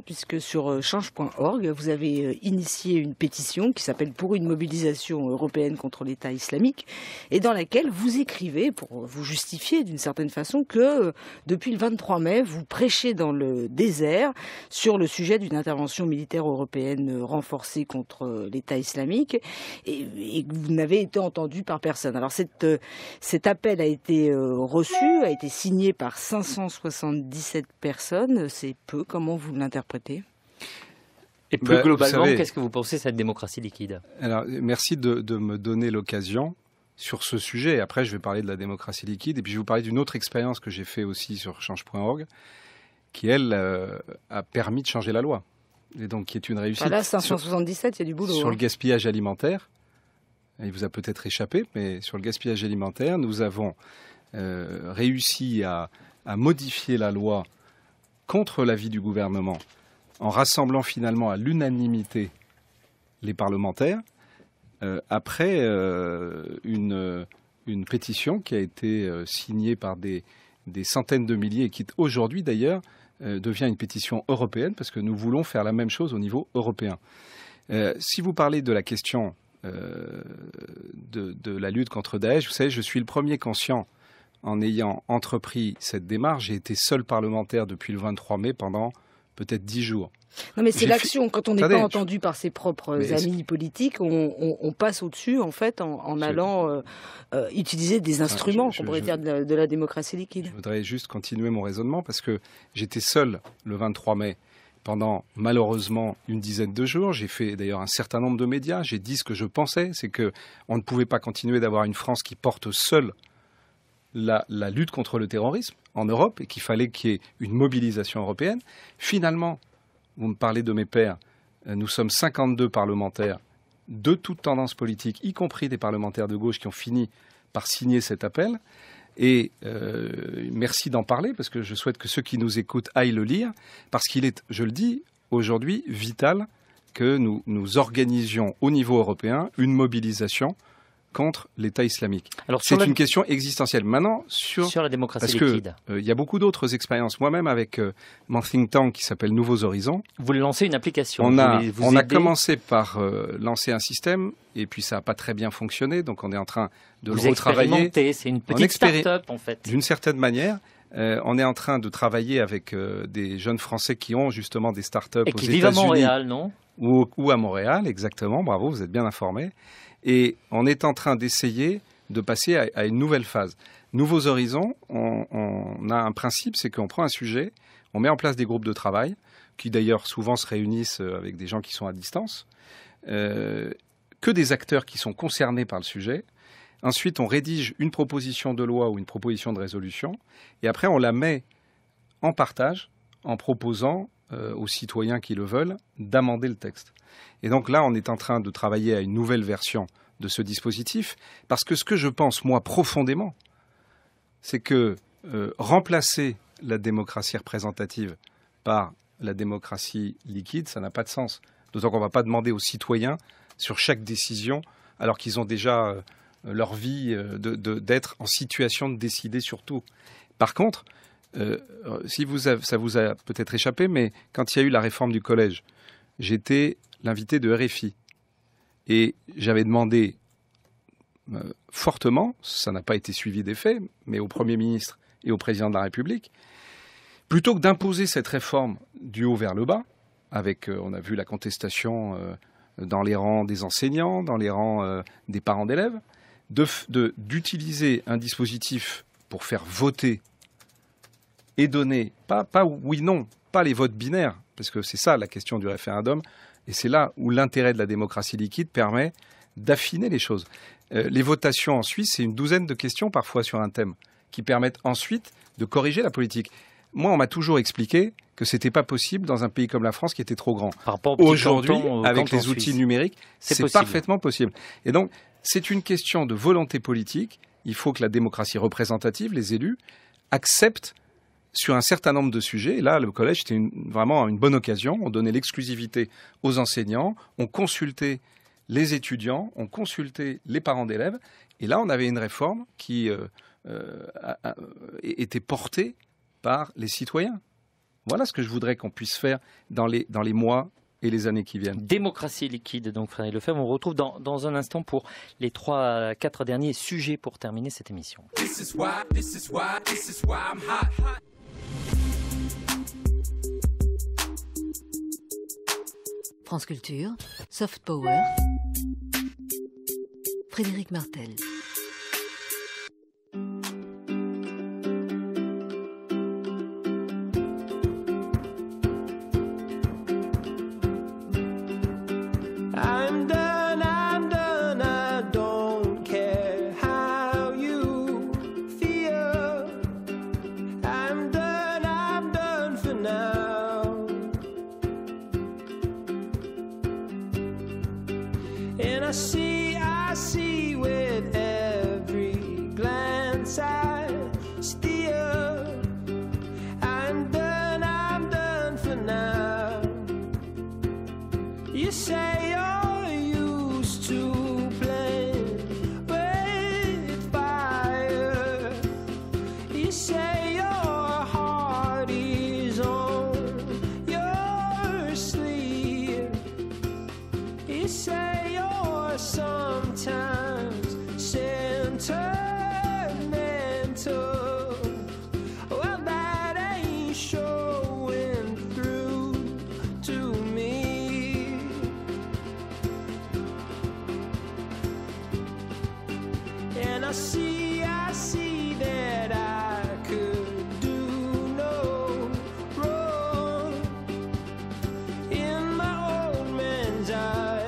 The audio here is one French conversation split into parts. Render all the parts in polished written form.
puisque sur change.org, vous avez initié une pétition qui s'appelle Pour une mobilisation européenne contre l'État islamique, et dans laquelle vous écrivez, pour vous justifier d'une certaine façon, que depuis le 23 mai, vous prêchez dans le désert sur le sujet d'une intervention militaire européenne renforcée contre l'État islamique, et que vous n'avez été entendu par personne. Alors cet appel a été reçu, a été signé par 577 personnes, c'est peu, comment vous l'interprétez ? Et plus globalement, qu'est-ce que vous pensez de cette démocratie liquide ? Alors, merci de me donner l'occasion sur ce sujet. Après, je vais parler de la démocratie liquide, et puis je vais vous parler d'une autre expérience que j'ai fait aussi sur change.org, qui, elle, a permis de changer la loi. Et donc, qui est une réussite. Là, 577, il y a du boulot. Sur le gaspillage alimentaire, il vous a peut-être échappé, mais sur le gaspillage alimentaire, nous avons réussi à modifier la loi contre l'avis du gouvernement, en rassemblant finalement à l'unanimité les parlementaires, après une pétition qui a été signée par des centaines de milliers et qui aujourd'hui d'ailleurs devient une pétition européenne parce que nous voulons faire la même chose au niveau européen. Si vous parlez de la question de la lutte contre Daesh, vous savez, je suis le premier conscient en ayant entrepris cette démarche. J'ai été seul parlementaire depuis le 23 mai pendant peut-être 10 jours. Non mais c'est l'action. Quand on n'est pas entendu par ses propres amis politiques, on passe au-dessus en fait en allant utiliser des instruments qu'on pourrait dire de la démocratie liquide. Je voudrais juste continuer mon raisonnement parce que j'étais seul le 23 mai pendant malheureusement une dizaine de jours. J'ai fait d'ailleurs un certain nombre de médias. J'ai dit ce que je pensais, c'est qu'on ne pouvait pas continuer d'avoir une France qui porte seule la lutte contre le terrorisme en Europe et qu'il fallait qu'il y ait une mobilisation européenne. Finalement, vous me parlez de mes pairs, nous sommes 52 parlementaires de toutes tendances politiques, y compris des parlementaires de gauche qui ont fini par signer cet appel. Et merci d'en parler parce que je souhaite que ceux qui nous écoutent aillent le lire parce qu'il est, je le dis, aujourd'hui vital que nous organisions au niveau européen une mobilisation contre l'État islamique. C'est une question existentielle. Maintenant, sur la démocratie liquide. Il y a beaucoup d'autres expériences. Moi-même, avec mon think tank qui s'appelle Nouveaux Horizons. Vous lancez une application. On a commencé par lancer un système et puis ça n'a pas très bien fonctionné. Donc on est en train de le retravailler. C'est une petite start-up en fait. D'une certaine manière. On est en train de travailler avec des jeunes Français qui ont justement des start-up aux États-Unis. Et qui vivent à Montréal, non ? Ou à Montréal, exactement. Bravo, vous êtes bien informés. Et on est en train d'essayer de passer à une nouvelle phase. Nouveaux Horizons, on a un principe, c'est qu'on prend un sujet, on met en place des groupes de travail, qui d'ailleurs souvent se réunissent avec des gens qui sont à distance, que des acteurs qui sont concernés par le sujet. Ensuite, on rédige une proposition de loi ou une proposition de résolution, et après on la met en partage en proposant aux citoyens qui le veulent d'amender le texte. Et donc là, on est en train de travailler à une nouvelle version de ce dispositif, parce que ce que je pense, moi, profondément, c'est que remplacer la démocratie représentative par la démocratie liquide, ça n'a pas de sens. D'autant qu'on ne va pas demander aux citoyens, sur chaque décision, alors qu'ils ont déjà leur vie, d'être en situation de décider sur tout. Par contre, ça vous a peut-être échappé, mais quand il y a eu la réforme du collège, j'étais l'invité de RFI. Et j'avais demandé fortement, ça n'a pas été suivi des faits, mais au Premier ministre et au Président de la République, plutôt que d'imposer cette réforme du haut vers le bas, avec, on a vu la contestation dans les rangs des enseignants, dans les rangs des parents d'élèves, d'utiliser un dispositif pour faire voter et donner, pas oui-non, pas les votes binaires, parce que c'est ça la question du référendum, et c'est là où l'intérêt de la démocratie liquide permet d'affiner les choses. Les votations en Suisse, c'est une douzaine de questions parfois sur un thème, qui permettent ensuite de corriger la politique. Moi, on m'a toujours expliqué que ce n'était pas possible dans un pays comme la France qui était trop grand. Aujourd'hui, avec les outils numériques, c'est parfaitement possible. Et donc, c'est une question de volonté politique. Il faut que la démocratie représentative, les élus, acceptent sur un certain nombre de sujets. Et là, le collège, c'était vraiment une bonne occasion. On donnait l'exclusivité aux enseignants, on consultait les étudiants, on consultait les parents d'élèves. Et là, on avait une réforme qui était portée par les citoyens. Voilà ce que je voudrais qu'on puisse faire dans les mois et les années qui viennent. Démocratie liquide, donc Frédéric Lefebvre. On retrouve dans un instant pour les 3 à 4 derniers sujets pour terminer cette émission. France Culture, Soft Power, Frédéric Martel. I see with every glance I steal. I'm done for now. You say you're used to playing with fire. You say your heart is on your sleeve. You say sometimes sentimental. Well, that ain't showing through to me. And I see that I could do no wrong in my old man's eyes.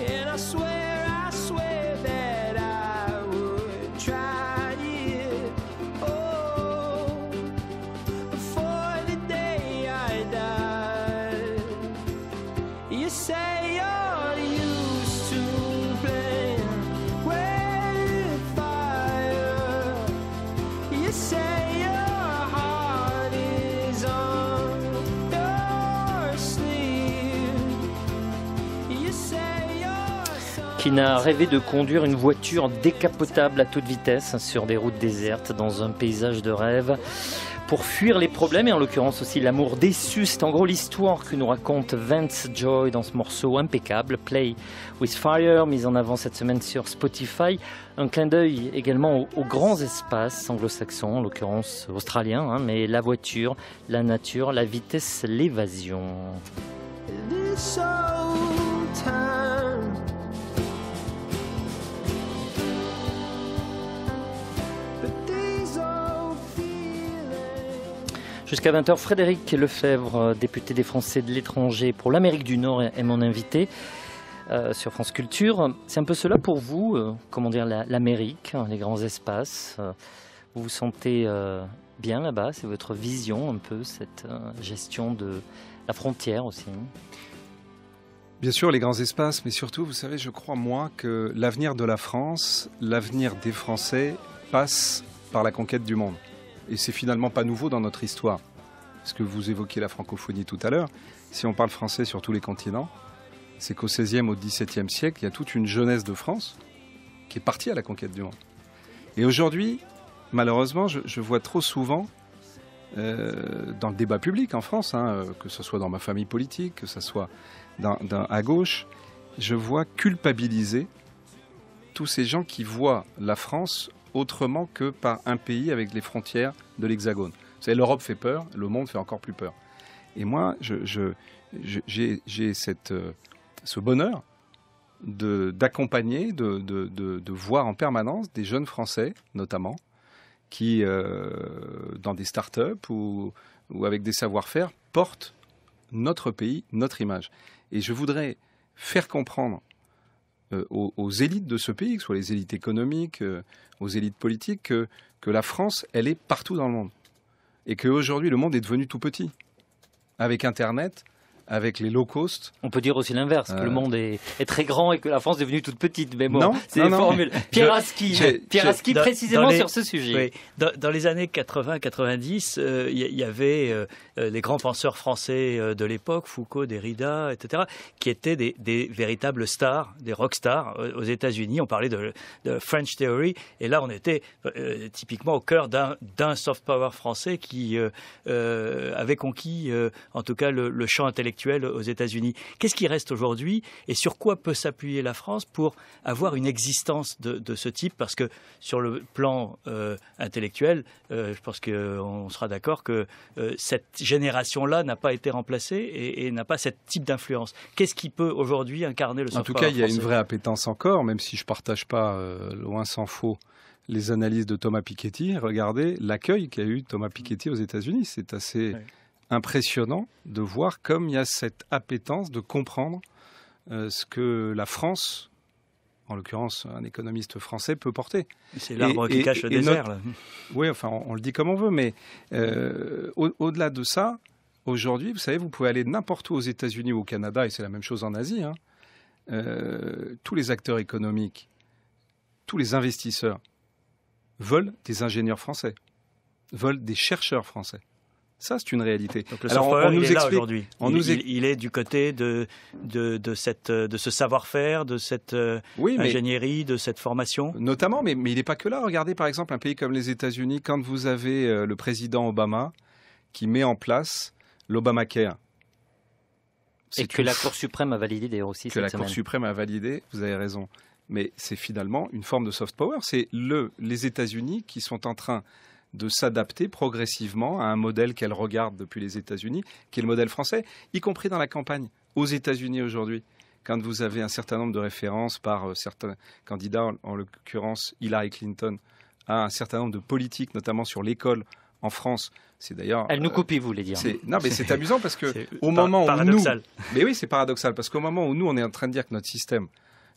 And I swear that I would try it, oh, before the day I die. You say you're used to playing with fire. You say your heart is on your sleeve. You say qui n'a rêvé de conduire une voiture décapotable à toute vitesse sur des routes désertes dans un paysage de rêve pour fuir les problèmes et en l'occurrence aussi l'amour déçu. C'est en gros l'histoire que nous raconte Vance Joy dans ce morceau impeccable, Play with Fire, mis en avant cette semaine sur Spotify. Un clin d'œil également aux grands espaces anglo-saxons, en l'occurrence australiens, mais la voiture, la nature, la vitesse, l'évasion. Jusqu'à 20h, Frédéric Lefebvre, député des Français de l'étranger pour l'Amérique du Nord, est mon invité sur France Culture. C'est un peu cela pour vous, l'Amérique, les grands espaces. Vous vous sentez bien là-bas? C'est votre vision un peu, cette gestion de la frontière aussi? Bien sûr, les grands espaces, mais surtout, vous savez, je crois, moi, que l'avenir de la France, l'avenir des Français passe par la conquête du monde. Et c'est finalement pas nouveau dans notre histoire. Parce que vous évoquiez la francophonie tout à l'heure. Si on parle français sur tous les continents, c'est qu'au XVIe, au XVIIe siècle, il y a toute une jeunesse de France qui est partie à la conquête du monde. Et aujourd'hui, malheureusement, je vois trop souvent, dans le débat public en France, que ce soit dans ma famille politique, que ce soit à gauche, je vois culpabiliser tous ces gens qui voient la France autrement que par un pays avec les frontières de l'Hexagone. Vous savez, l'Europe fait peur, le monde fait encore plus peur. Et moi, j'ai ce bonheur d'accompagner, de voir en permanence des jeunes Français, notamment, qui, dans des start-up ou avec des savoir-faire, portent notre pays, notre image. Et je voudrais faire comprendre aux élites de ce pays, que ce soit les élites économiques, aux élites politiques, que la France, elle est partout dans le monde. Et qu'aujourd'hui, le monde est devenu tout petit. Avec Internet, avec les low cost. On peut dire aussi l'inverse, que le monde est très grand et que la France est devenue toute petite. Mais bon, Non, c'est des non, formules. Pierre Aski, précisément sur ce sujet. Oui. Dans les années 80-90, il y avait les grands penseurs français de l'époque, Foucault, Derrida, etc., qui étaient des véritables stars, des rockstars aux États-Unis. On parlait de French Theory, et là on était typiquement au cœur d'un soft power français qui avait conquis, en tout cas, le champ intellectuel aux États-Unis. Qu'est-ce qui reste aujourd'hui et sur quoi peut s'appuyer la France pour avoir une existence de ce type? Parce que sur le plan intellectuel, je pense qu'on sera d'accord que cette génération-là n'a pas été remplacée et n'a pas ce type d'influence. Qu'est-ce qui peut aujourd'hui incarner le soft power français? En tout cas, il y a une vraie appétence encore, même si je ne partage pas, loin s'en faut, les analyses de Thomas Piketty. Regardez l'accueil qu'a eu Thomas Piketty aux États-Unis. C'est assez impressionnant de voir comme il y a cette appétence de comprendre ce que la France, en l'occurrence un économiste français, peut porter. C'est l'arbre qui cache le désert. Là. Oui, enfin on le dit comme on veut, mais au-delà de ça, aujourd'hui, vous savez, vous pouvez aller n'importe où aux États-Unis ou au Canada, et c'est la même chose en Asie, tous les acteurs économiques, tous les investisseurs veulent des ingénieurs français, veulent des chercheurs français. Ça, c'est une réalité. Donc le soft power, il est là aujourd'hui. Il est du côté de ce savoir-faire, de cette ingénierie, de cette formation. Notamment, mais il n'est pas que là. Regardez par exemple un pays comme les États-Unis, quand vous avez le président Obama qui met en place l'Obamacare. Et que la Cour suprême a validé d'ailleurs aussi cette semaine. Que la Cour suprême a validé, vous avez raison. Mais c'est finalement une forme de soft power. C'est les États-Unis qui sont en train de s'adapter progressivement à un modèle qu'elle regarde depuis les États-Unis, qui est le modèle français, y compris dans la campagne. Aux États-Unis aujourd'hui, quand vous avez un certain nombre de références par certains candidats, en l'occurrence Hillary Clinton, à un certain nombre de politiques, notamment sur l'école en France, c'est d'ailleurs... Elle nous copie, vous voulez dire. Non, mais c'est amusant parce que au moment où nous... Mais oui, c'est paradoxal, parce qu'au moment où nous, on est en train de dire que notre système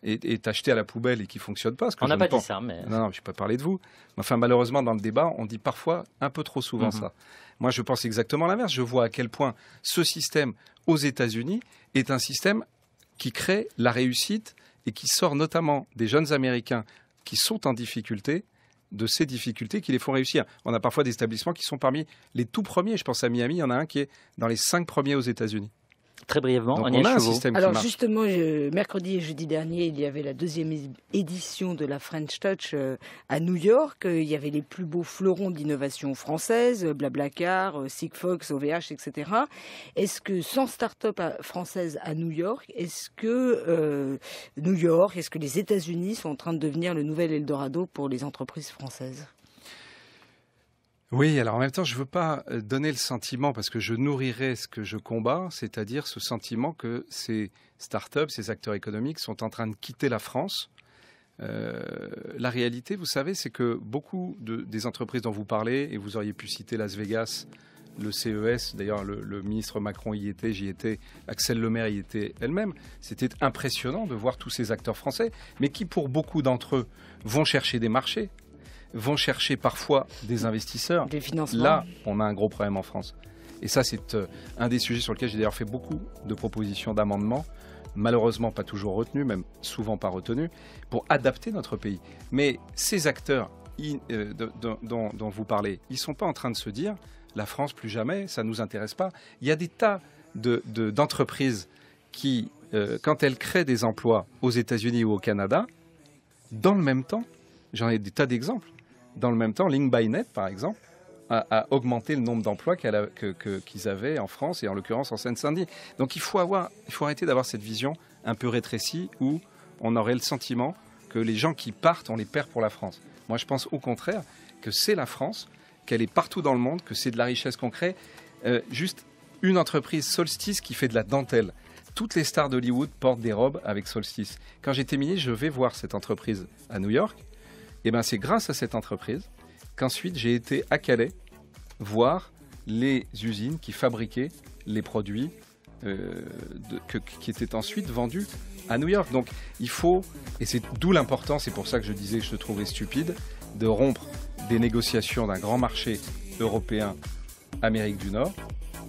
est acheté à la poubelle et qui ne fonctionne pas. On n'a pas dit ça, mais... Non, je ne vais pas parler de vous. Enfin, malheureusement, dans le débat, on dit parfois un peu trop souvent ça. Moi, je pense exactement l'inverse. Je vois à quel point ce système aux États-Unis est un système qui crée la réussite et qui sort notamment des jeunes Américains qui sont en difficulté, de ces difficultés qui les font réussir. On a parfois des établissements qui sont parmi les tout premiers. Je pense à Miami, il y en a un qui est dans les 5 premiers aux États-Unis. Très brièvement, donc on a un système qui marche. Alors justement, mercredi et jeudi dernier, il y avait la 2e édition de la French Touch à New York. Il y avait les plus beaux fleurons d'innovation française, Blablacar, Sigfox, OVH, etc. Est-ce que sans start-up française à New York, est-ce que les États-Unis sont en train de devenir le nouvel Eldorado pour les entreprises françaises ? Oui, alors en même temps, je ne veux pas donner le sentiment, parce que je nourrirais ce que je combats, c'est-à-dire ce sentiment que ces start-up, ces acteurs économiques sont en train de quitter la France. La réalité, vous savez, c'est que beaucoup des entreprises dont vous parlez, et vous auriez pu citer Las Vegas, le CES, d'ailleurs le ministre Macron y était, j'y étais, Axel Lemaire y était elle-même, c'était impressionnant de voir tous ces acteurs français, mais qui pour beaucoup d'entre eux vont chercher des marchés, vont chercher parfois des investisseurs. Des financements. Là, on a un gros problème en France. Et ça, c'est un des sujets sur lesquels j'ai d'ailleurs fait beaucoup de propositions d'amendements, malheureusement pas toujours retenues, même souvent pas retenues, pour adapter notre pays. Mais ces acteurs dont vous parlez, ils ne sont pas en train de se dire « la France, plus jamais, ça ne nous intéresse pas ». Il y a des tas d'entreprises qui, quand elles créent des emplois aux États-Unis ou au Canada, dans le même temps, j'en ai des tas d'exemples, dans le même temps, Link by Net, par exemple, a augmenté le nombre d'emplois qu'ils avaient en France et en l'occurrence en Seine-Saint-Denis. Donc il faut arrêter d'avoir cette vision un peu rétrécie où on aurait le sentiment que les gens qui partent, on les perd pour la France. Moi, je pense au contraire que c'est la France, qu'elle est partout dans le monde, que c'est de la richesse qu'on crée. Juste une entreprise, Solstice, qui fait de la dentelle. Toutes les stars d'Hollywood portent des robes avec Solstice. Quand j'étais ministre, je vais voir cette entreprise à New York. Et ben, c'est grâce à cette entreprise qu'ensuite j'ai été à Calais voir les usines qui fabriquaient les produits qui étaient ensuite vendus à New York. Donc il faut, et c'est d'où l'importance, c'est pour ça que je disais que je trouvais stupide, de rompre des négociations d'un grand marché européen, Amérique du Nord,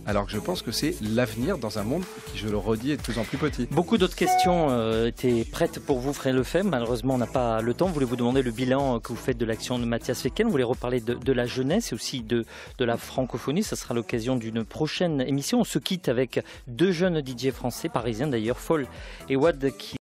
alors que je pense que c'est l'avenir dans un monde qui, je le redis, est de plus en plus petit. Beaucoup d'autres questions étaient prêtes pour vous, Frédéric Lefebvre. Malheureusement, on n'a pas le temps. Voulez-vous demander le bilan que vous faites de l'action de Mathias Fekl? Vous voulez reparler de la jeunesse et aussi de la francophonie. Ça sera l'occasion d'une prochaine émission. On se quitte avec deux jeunes DJ français, parisiens d'ailleurs, Fall et Wad, qui